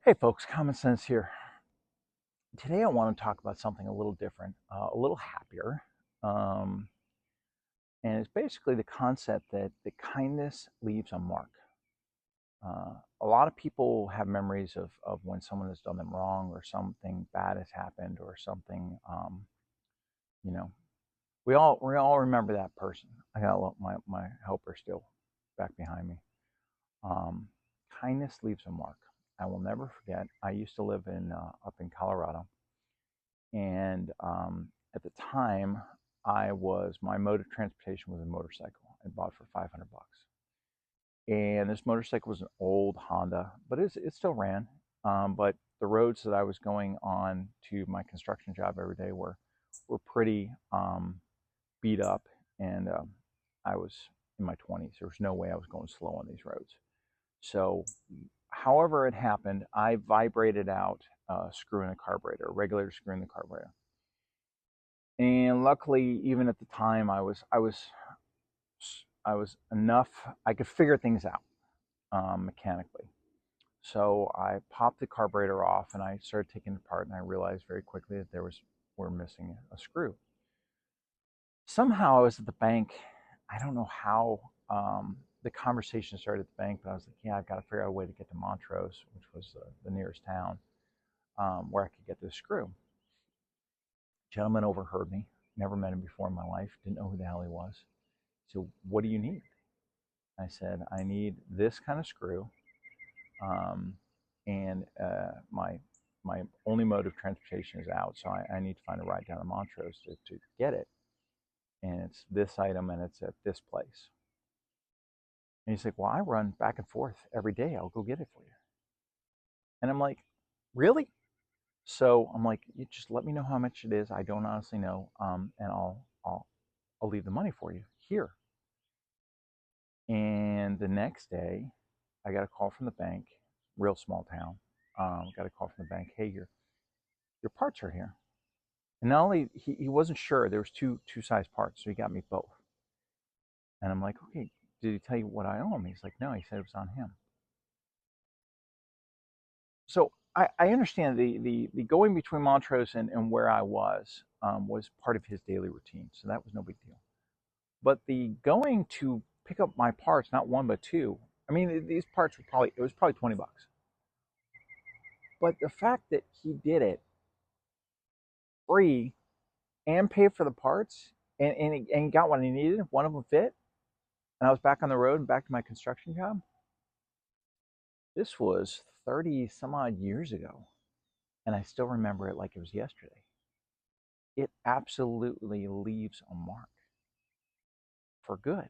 Hey folks, Common Sense here. Today I want to talk about something a little different, a little happier. Um, and it's basically the concept that kindness leaves a mark. A lot of people have memories of when someone has done them wrong or something bad has happened or something, you know, we all remember that person. I got my helper still back behind me. Um, Kindness leaves a mark. I will never forget. I used to live in up in Colorado. And at the time, my mode of transportation was a motorcycle. I bought it for 500 bucks. And this motorcycle was an old Honda, but it still ran. But the roads that I was going on to my construction job every day were pretty beat up, and I was in my 20s. There was no way I was going slow on these roads. So, however it happened, I vibrated out a screw in the carburetor, a regulator screw in the carburetor. And luckily, even at the time, I was enough. I could figure things out mechanically. So I popped the carburetor off and I started taking it apart, and I realized very quickly that we're missing a screw. Somehow I was at the bank. I don't know how the conversation started at the bank, but I was like, yeah, I've got to figure out a way to get to Montrose, which was the nearest town, where I could get this screw. Gentleman overheard me. Never met him before in my life. Didn't know who the hell he was. So what do you need? I said, I need this kind of screw, um, and my only mode of transportation is out, so I need to find a ride down to Montrose to get it. And it's this item, and it's at this place. And he's like, well, I run back and forth every day. I'll go get it for you. And I'm like, really? So I'm like, you just let me know how much it is. I don't honestly know, and I'll leave the money for you here. And the next day, I got a call from the bank, real small town. Got a call from the bank. Hey, your parts are here. And not only he wasn't sure, there was two size parts, so he got me both. And I'm like, okay, did he tell you what I owe him? He's like, no, he said it was on him. So I understand the going between Montrose and where I was part of his daily routine, so that was no big deal. But the going to pick up my parts, not one but two. I mean, these parts it was probably 20 bucks. But the fact that he did it free and paid for the parts, and he got what he needed, one of them fit, and I was back on the road and back to my construction job. This was 30 some odd years ago, and I still remember it like it was yesterday. It absolutely leaves a mark for good.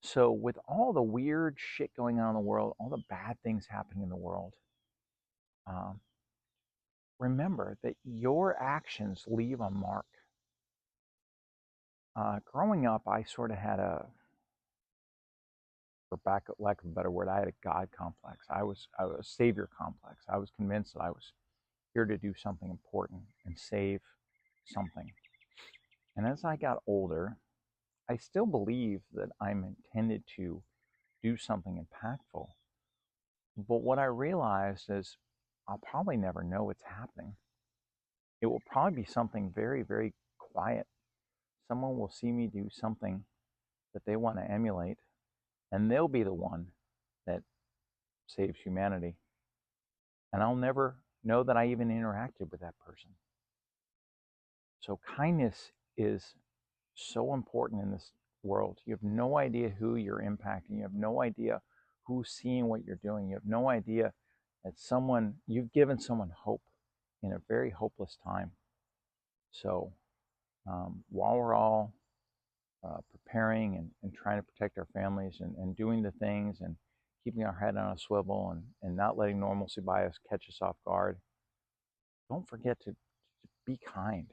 So, with all the weird shit going on in the world, all the bad things happening in the world, um, remember that your actions leave a mark. Growing up, I sort of had for lack of a better word, I had a God complex. I was a savior complex. I was convinced that I was here to do something important and save something. And as I got older, I still believe that I'm intended to do something impactful. But what I realized is I'll probably never know what's happening. It will probably be something very, very quiet. Someone will see me do something that they want to emulate, and they'll be the one that saves humanity. And I'll never know that I even interacted with that person. So, kindness is so important in this world. You have no idea who you're impacting. You have no idea who's seeing what you're doing. You have no idea that you've given someone hope in a very hopeless time. So, while we're all preparing and trying to protect our families and doing the things and keeping our head on a swivel and not letting normalcy bias catch us off guard, don't forget to be kind.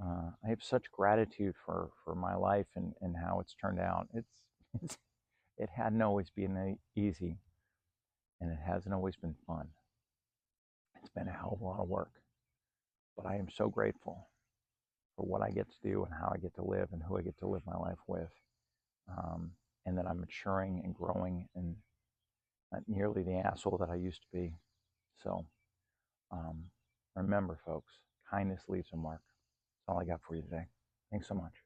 I have such gratitude for my life and how it's turned out. It's it hadn't always been easy, and it hasn't always been fun. It's been a hell of a lot of work, but I am so grateful for what I get to do and how I get to live and who I get to live my life with, and that I'm maturing and growing and nearly the asshole that I used to be. So remember, folks, kindness leaves a mark. That's all I got for you today. Thanks so much.